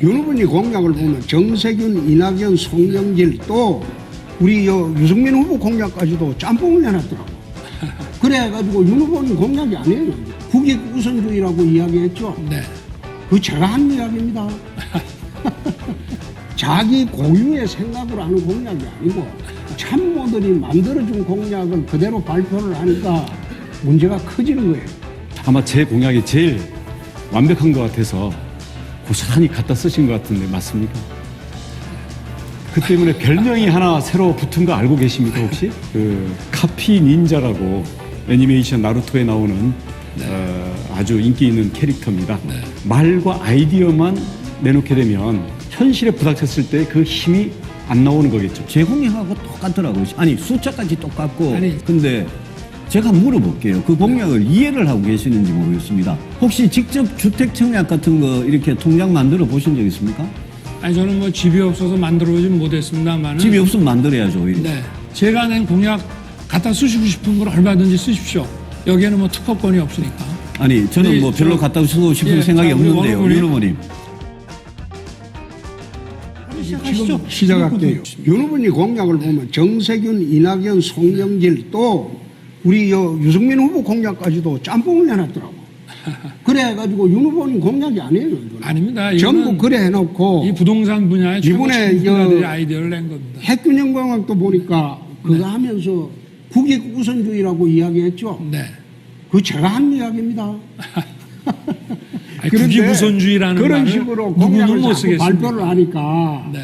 여러 분이 공약을 보면 정세균, 이낙연, 송영길 또 우리 유승민 후보 공약까지도 짬뽕을 내놨더라고. 그래가지고 윤 후보는 공약이 아니에요. 국익 우선주의라고 이야기했죠. 네. 그 제가 한 이야기입니다. 자기 고유의 생각으로 하는 공약이 아니고 참모들이 만들어준 공약을 그대로 발표를 하니까 문제가 커지는 거예요. 아마 제 공약이 제일 완벽한 것 같아서 고스란히 갖다 쓰신 것 같은데 맞습니까? 그 때문에 별명이 하나 새로 붙은 거 알고 계십니까 혹시? 그 카피 닌자라고 애니메이션 나루토에 나오는 아주 인기 있는 캐릭터입니다. 네. 말과 아이디어만 내놓게 되면 현실에 부닥쳤을 때 그 힘이 안 나오는 거겠죠. 제 공약하고 똑같더라고요. 아니 숫자까지 똑같고. 아니. 근데 제가 물어볼게요. 그 공약을 이해를 하고 계시는지 모르겠습니다. 혹시 직접 주택 청약 같은 거 이렇게 통장 만들어 보신 적 있습니까? 아니 저는 뭐 집이 없어서 만들어보진 못했습니다만 집이 없으면 만들어야죠. 네. 제가 낸 공약 갖다 쓰시고 싶은 걸 얼마든지 쓰십시오. 여기에는 뭐 특허권이 없으니까. 아니 저는 우리 뭐 별로 저- 갖다 쓰고 싶은 예, 생각이 자, 우리 없는데요. 원어머니. 윤 어머님. 지금 시작할게요. 여러 분이 공약을 보면 정세균, 이낙연, 송영길 또 우리 유승민 후보 공약까지도 짬뽕을 내놨더라고. 그래가지고 윤 후보는 공약이 아니에요. 이거는. 아닙니다. 전부 이거는 그래 해놓고 이 부동산 분야에 이번에 최고들이 아이디어를 낸 겁니다. 핵균형 공약도 보니까 그거 하면서 국익 우선주의라고 이야기했죠. 네. 그 제가 한 이야기입니다. 아니, 국익우선주의라는 그런 말을 식으로 누구는 공약을 못 자꾸 쓰겠습니다. 발표를 하니까 네.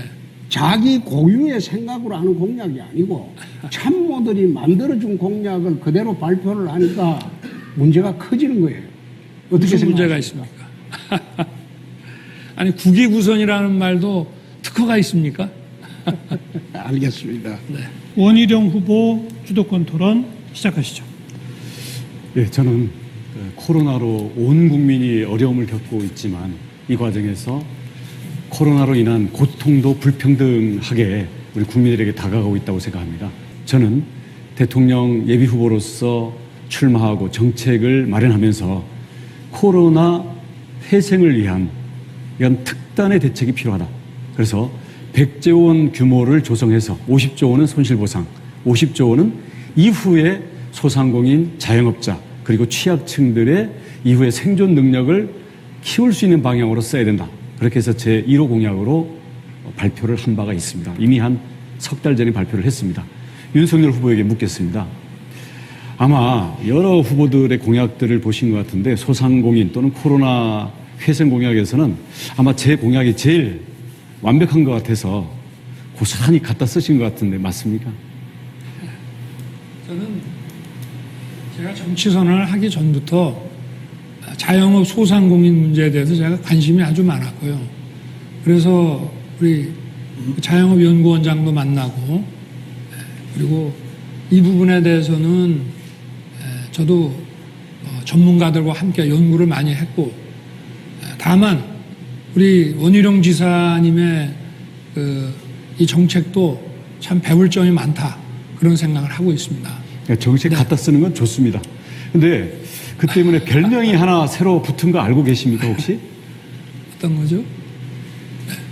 자기 고유의 생각으로 하는 공약이 아니고 참모들이 만들어준 공약을 그대로 발표를 하니까 문제가 커지는 거예요. 어떻게 무슨 문제가 생각하십니까? 있습니까? 아니 국익우선이라는 말도 특허가 있습니까? 알겠습니다. 원희룡 후보 주도권 토론 시작하시죠. 예, 저는 코로나로 온 국민이 어려움을 겪고 있지만 이 과정에서 코로나로 인한 고통도 불평등하게 우리 국민들에게 다가가고 있다고 생각합니다. 저는 대통령 예비 후보로서 출마하고 정책을 마련하면서 코로나 회생을 위한 이런 특단의 대책이 필요하다. 그래서 100조 원 규모를 조성해서 50조 원은 손실보상, 50조 원은 이후에 소상공인, 자영업자 그리고 취약층들의 이후에 생존 능력을 키울 수 있는 방향으로 써야 된다. 그렇게 해서 제 1호 공약으로 발표를 한 바가 있습니다. 이미 한 석 달 전에 발표를 했습니다. 윤석열 후보에게 묻겠습니다. 아마 여러 후보들의 공약들을 보신 것 같은데 소상공인 또는 코로나 회생 공약에서는 아마 제 공약이 제일 완벽한 것 같아서 고스란히 갖다 쓰신 것 같은데 맞습니까? 저는 제가 정치 선언을 하기 전부터 자영업 소상공인 문제에 대해서 제가 관심이 아주 많았고요. 그래서 우리 자영업 연구원장도 만나고 그리고 이 부분에 대해서는 저도 전문가들과 함께 연구를 많이 했고 다만 우리 원희룡 지사님의 이 정책도 참 배울 점이 많다 그런 생각을 하고 있습니다. 정책 네. 갖다 쓰는 건 좋습니다. 근데 그 때문에 별명이 하나 새로 붙은 거 알고 계십니까 혹시? 어떤 거죠?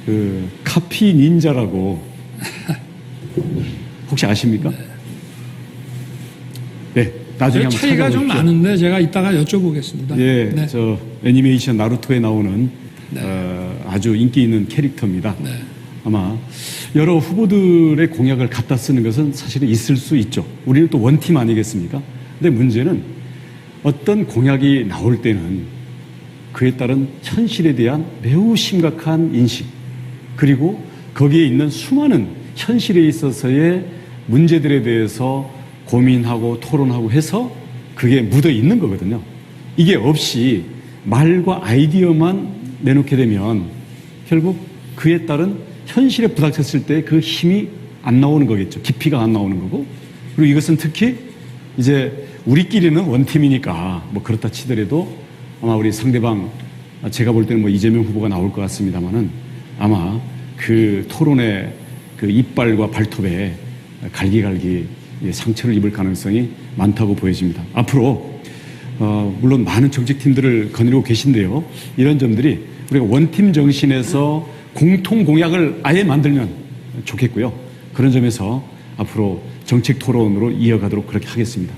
그 카피 닌자라고 혹시 아십니까? 네, 나중에 한번 차이가 좀 찾아보십시오. 많은데 제가 이따가 여쭤보겠습니다. 예, 네. 저 애니메이션 나루토에 나오는 아주 인기 있는 캐릭터입니다. 네. 아마 여러 후보들의 공약을 갖다 쓰는 것은 사실은 있을 수 있죠. 우리는 또 원팀 아니겠습니까? 근데 문제는 어떤 공약이 나올 때는 그에 따른 현실에 대한 매우 심각한 인식 그리고 거기에 있는 수많은 현실에 있어서의 문제들에 대해서 고민하고 토론하고 해서 그게 묻어 있는 거거든요. 이게 없이 말과 아이디어만 내놓게 되면 결국 그에 따른 현실에 부닥쳤을 때 그 힘이 안 나오는 거겠죠. 깊이가 안 나오는 거고. 그리고 이것은 특히 이제 우리끼리는 원팀이니까 뭐 그렇다 치더라도 아마 우리 상대방 제가 볼 때는 뭐 이재명 후보가 나올 것 같습니다만은 아마 그 토론의 그 이빨과 발톱에 갈기갈기 상처를 입을 가능성이 많다고 보여집니다. 앞으로 물론 많은 정책팀들을 거느리고 계신데요. 이런 점들이 우리가 원팀 정신에서 공통 공약을 아예 만들면 좋겠고요. 그런 점에서 앞으로 정책 토론으로 이어가도록 그렇게 하겠습니다.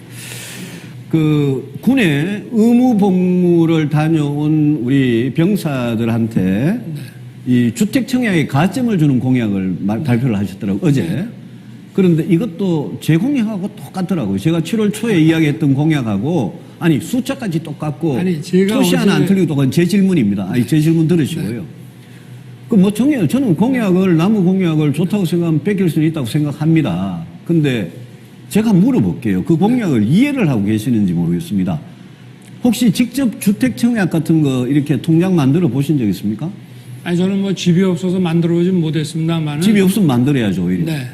그 군에 의무 복무를 다녀온 우리 병사들한테 이 주택 청약에 가점을 주는 공약을 발표를 하셨더라고요, 어제. 그런데 이것도 제 공약하고 똑같더라고요. 제가 7월 초에 이야기했던 공약하고 아니 숫자까지 똑같고 아니, 제가 표시 하나 안 어제- 틀리고 똑같은 제 질문입니다. 아니 제 질문 들으시고요. 그 뭐 저는 공약을 나무 공약을 좋다고 생각하면 뺏길 수는 있다고 생각합니다. 근데 제가 물어볼게요. 그 공약을 이해를 하고 계시는지 모르겠습니다. 혹시 직접 주택 청약 같은 거 이렇게 통장 만들어 보신 적 있습니까? 아니 저는 뭐 집이 없어서 만들어보진 못했습니다만은. 집이 없으면 만들어야죠, 오히려. 네.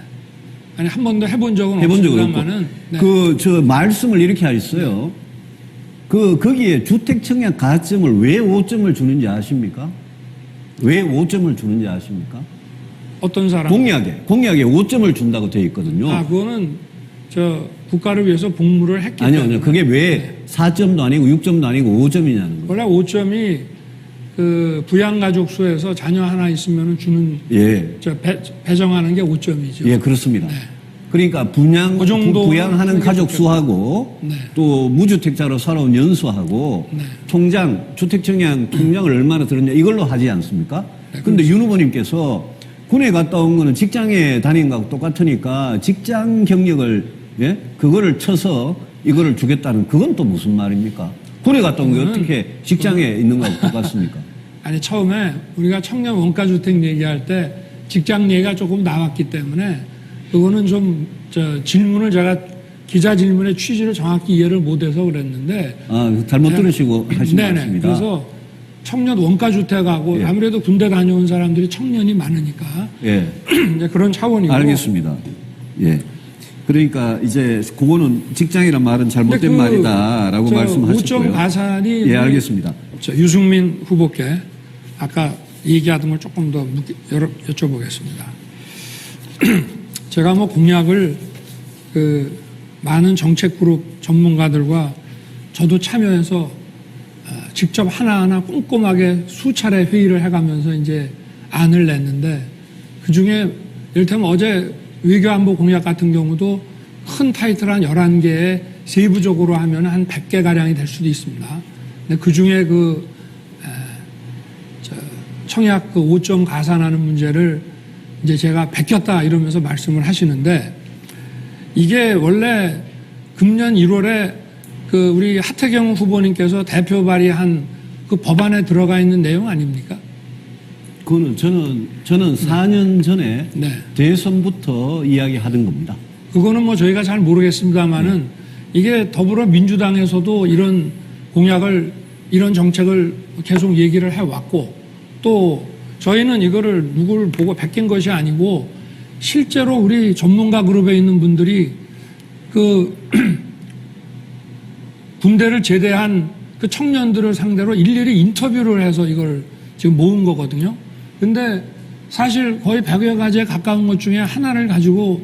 아니 한 번도 해본 적은 해본 적은 없고. 없습니다만은. 네. 저 말씀을 이렇게 하셨어요. 거기에 주택 청약 가점을 왜 5점을 주는지 아십니까? 왜 5점을 주는지 아십니까? 어떤 사람? 공약에 5점을 준다고 되어 있거든요. 아 그거는 저 국가를 위해서 복무를 했기 때문에. 아니요. 그게 왜 4점도 아니고 6점도 아니고 5점이냐는 거예요. 원래 5점이 그 부양가족 수에서 자녀 하나 있으면 주는 예. 배정하는 게 5점이죠. 예, 그렇습니다. 네. 그러니까 그 정도는 부양하는 하는 게 가족 좋겠다. 수하고 네. 또 무주택자로 살아온 연수하고 네. 통장, 주택청약 통장을 얼마나 들었냐 이걸로 하지 않습니까? 네, 근데 윤 후보님께서 군에 갔다 온 거는 직장에 다닌 거하고 똑같으니까 직장 경력을 예? 그거를 쳐서 이거를 주겠다는 그건 또 무슨 말입니까? 군에 갔다 온 게 그거는- 어떻게 직장에 있는 거하고 똑같습니까? 아니 처음에 우리가 청년 원가주택 얘기할 때 직장 얘기가 조금 나왔기 때문에 그거는 좀 질문을 제가 기자 질문의 취지를 정확히 이해를 못해서 그랬는데 아, 잘못 들으시고 하신 것 네네. 같습니다. 그래서 청년 원가주택하고 예. 아무래도 군대 다녀온 사람들이 청년이 많으니까 예. 이제 그런 차원이고. 알겠습니다. 예. 그러니까 이제 그거는 직장이란 말은 잘못된 근데 그 말이다라고 저 말씀하셨고요. 5점 가산이 예, 알겠습니다. 유승민 후보께 아까 얘기하던 걸 조금 더 여쭤보겠습니다. 제가 뭐 공약을 그 많은 정책 그룹 전문가들과 저도 참여해서 직접 하나하나 꼼꼼하게 수차례 회의를 해가면서 이제 안을 냈는데 그 중에 이를테면 어제 외교안보 공약 같은 경우도 큰 타이틀 한 11개에 세부적으로 하면 한 100개 가량이 될 수도 있습니다. 근데 그 중에 청약 5점 가산하는 문제를 이제 제가 베꼈다 이러면서 말씀을 하시는데 이게 원래 금년 1월에 그 우리 하태경 후보님께서 대표 발의한 그 법안에 들어가 있는 내용 아닙니까? 그거는 저는 4년 전에 네. 대선부터 이야기하던 겁니다. 그거는 뭐 저희가 잘 모르겠습니다만은 이게 더불어민주당에서도 이런 공약을 이런 정책을 계속 얘기를 해왔고 또 저희는 이거를 누구를 보고 베낀 것이 아니고 실제로 우리 전문가 그룹에 있는 분들이 그 군대를 제대한 그 청년들을 상대로 일일이 인터뷰를 해서 이걸 지금 모은 거거든요. 근데 사실 거의 100여 가지에 가까운 것 중에 하나를 가지고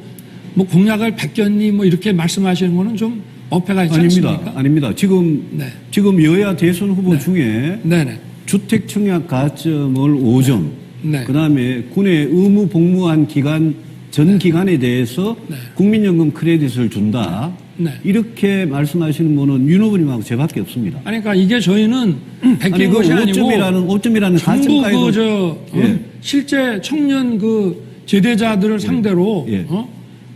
뭐 공약을 베꼈니 뭐 이렇게 말씀하시는 거는 좀 어폐가 있지 않습니까? 아닙니다. 네. 지금 여야 대선 후보 중에 네네. 주택 청약 가점을 5점, 네. 그다음에 군에 의무 복무한 기간 전 기간에 대해서 네. 국민연금 크레딧을 준다. 네. 이렇게 말씀하시는 분은 윤 후보님하고 저밖에 없습니다. 아니 그러니까 이게 저희는 베낀 아니 그 것이 아니고 5점이라는 전부 가점까지도 예. 실제 청년 그 제대자들을 상대로 예.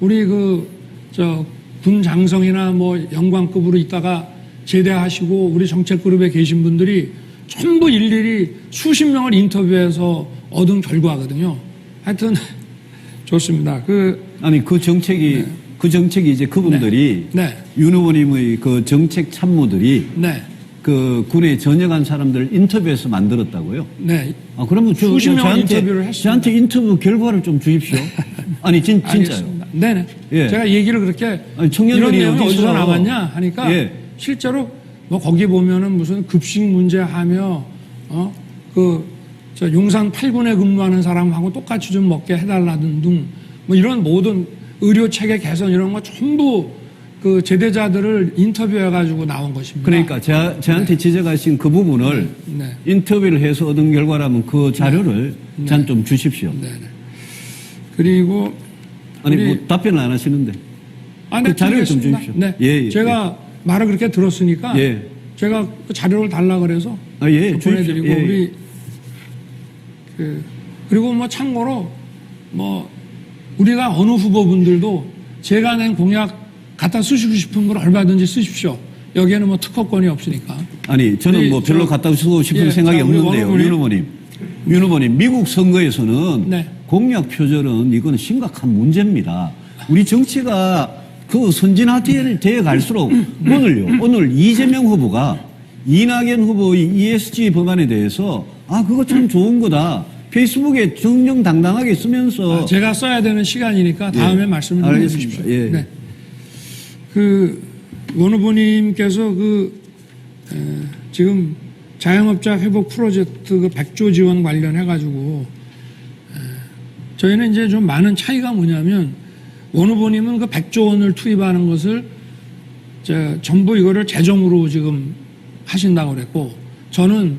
우리 군 장성이나 뭐 영광급으로 있다가 제대하시고 우리 정책 그룹에 계신 분들이 전부 일일이 수십 명을 인터뷰해서 얻은 결과거든요. 하여튼 좋습니다. 아니 그 정책이 이제 그분들이 네. 윤 후보님의 그 정책 참모들이 네. 그 군에 전역한 사람들 인터뷰해서 만들었다고요? 네. 아 그러면 수십 명 인터뷰를 했습니다. 저한테 인터뷰 결과를 좀 주십시오. 아니 진짜요? 알겠습니다. 네네. 예. 제가 얘기를 그렇게 아니, 청년들이 이런 내용이 어디서 어디서 나왔냐 하니까 예. 실제로 뭐 거기 보면은 무슨 급식 문제 하며 용산 8군에 근무하는 사람하고 똑같이 좀 먹게 해달라는 등 뭐 이런 모든 의료 체계 개선 이런 거 전부 그 제대자들을 인터뷰해가지고 나온 것입니다. 그러니까 저한테 지적하신 그 부분을 네. 인터뷰를 해서 얻은 결과라면 그 자료를 저한테 좀 주십시오. 네. 그리고 아니 우리- 뭐 답변을 안 하시는데. 그 자료를 좀 드리겠습니다. 주십시오. 네. 예, 예, 제가 말을 그렇게 들었으니까 예. 제가 그 자료를 달라 그래서 예, 보내드리고 주십시오. 예, 예. 우리 그리고 뭐 참고로 뭐 우리가 어느 후보분들도 제가 낸 공약 갖다 쓰시고 싶은 걸 얼마든지 쓰십시오. 여기에는 뭐 특허권이 없으니까. 아니 저는 뭐 별로 갖다 쓰고 싶은 예, 생각이 자, 우리 없는데요. 원 윤 후보님 미국 선거에서는 네. 공약 표절은 이건 심각한 문제입니다. 우리 정치가 그 선진화되어 갈수록 오늘 이재명 후보가 이낙연 후보의 ESG 법안에 대해서 그거 참 좋은 거다. 페이스북에 정정당당하게 쓰면서 제가 써야 되는 시간이니까 다음에 말씀을 좀 알겠습니다. 해주십시오. 예. 네. 원 후보님께서 지금 자영업자 회복 프로젝트 100조 지원 관련해가지고 저희는 이제 좀 많은 차이가 뭐냐면 원 후보님은 그 100조 원을 투입하는 것을 전부 이거를 재정으로 지금 하신다고 그랬고 저는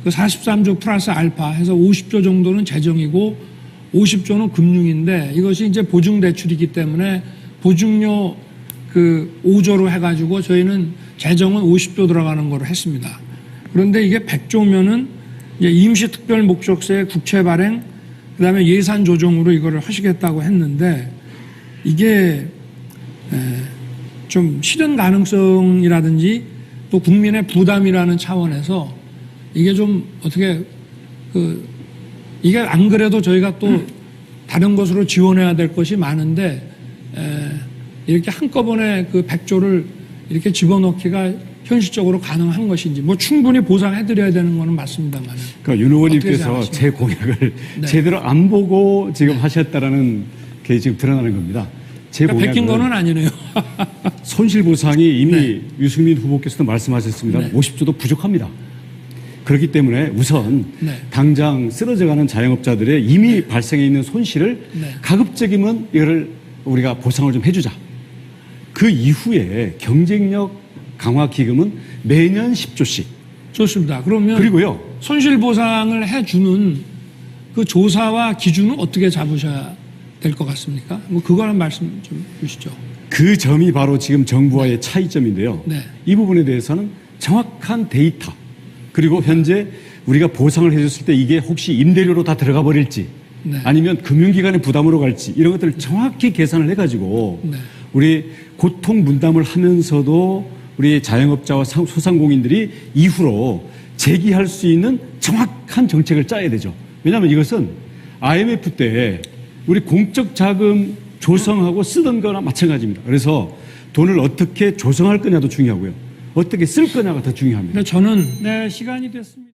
그 43조 플러스 알파 해서 50조 정도는 재정이고 50조는 금융인데 이것이 이제 보증 대출이기 때문에 보증료 5조로 해가지고 저희는 재정은 50조 들어가는 거로 했습니다. 그런데 이게 100조면은 이제 임시특별 목적세 국채 발행 그다음에 예산 조정으로 이거를 하시겠다고 했는데 이게 좀 실현 가능성이라든지 또 국민의 부담이라는 차원에서 이게 좀 어떻게 이게 안 그래도 저희가 또 다른 것으로 지원해야 될 것이 많은데 이렇게 한꺼번에 100조를 이렇게 집어넣기가 현실적으로 가능한 것인지 뭐 충분히 보상해드려야 되는 거는 맞습니다만. 그러니까 윤 후보님께서 제 공약을 네. 제대로 안 보고 지금 하셨다라는 게 지금 드러나는 겁니다. 제 그러니까 베낀 공약은 거는 아니네요. 손실보상이 이미 네. 유승민 후보께서도 말씀하셨습니다. 네. 50조도 부족합니다. 그렇기 때문에 우선 네. 당장 쓰러져가는 자영업자들의 이미 발생해 있는 손실을 네. 가급적이면 이거를 우리가 보상을 좀 해주자. 그 이후에 경쟁력 강화 기금은 매년 10조씩. 좋습니다. 그러면 그리고요. 손실보상을 해주는 그 조사와 기준은 어떻게 잡으셔야 될 것 같습니까? 뭐 그거는 말씀 좀 주시죠. 그 점이 바로 지금 정부와의 차이점인데요. 네. 이 부분에 대해서는 정확한 데이터 그리고 현재 우리가 보상을 해줬을 때 이게 혹시 임대료로 다 들어가 버릴지 네. 아니면 금융기관의 부담으로 갈지 이런 것들을 정확히 계산을 해가지고 네. 우리 고통 분담을 하면서도 우리 자영업자와 소상공인들이 이후로 재기할 수 있는 정확한 정책을 짜야 되죠. 왜냐하면 이것은 IMF 때 우리 공적 자금 조성하고 쓰던 거나 마찬가지입니다. 그래서 돈을 어떻게 조성할 거냐도 중요하고요. 어떻게 쓸 거냐가 더 중요합니다. 근데 저는 시간이 됐습니다.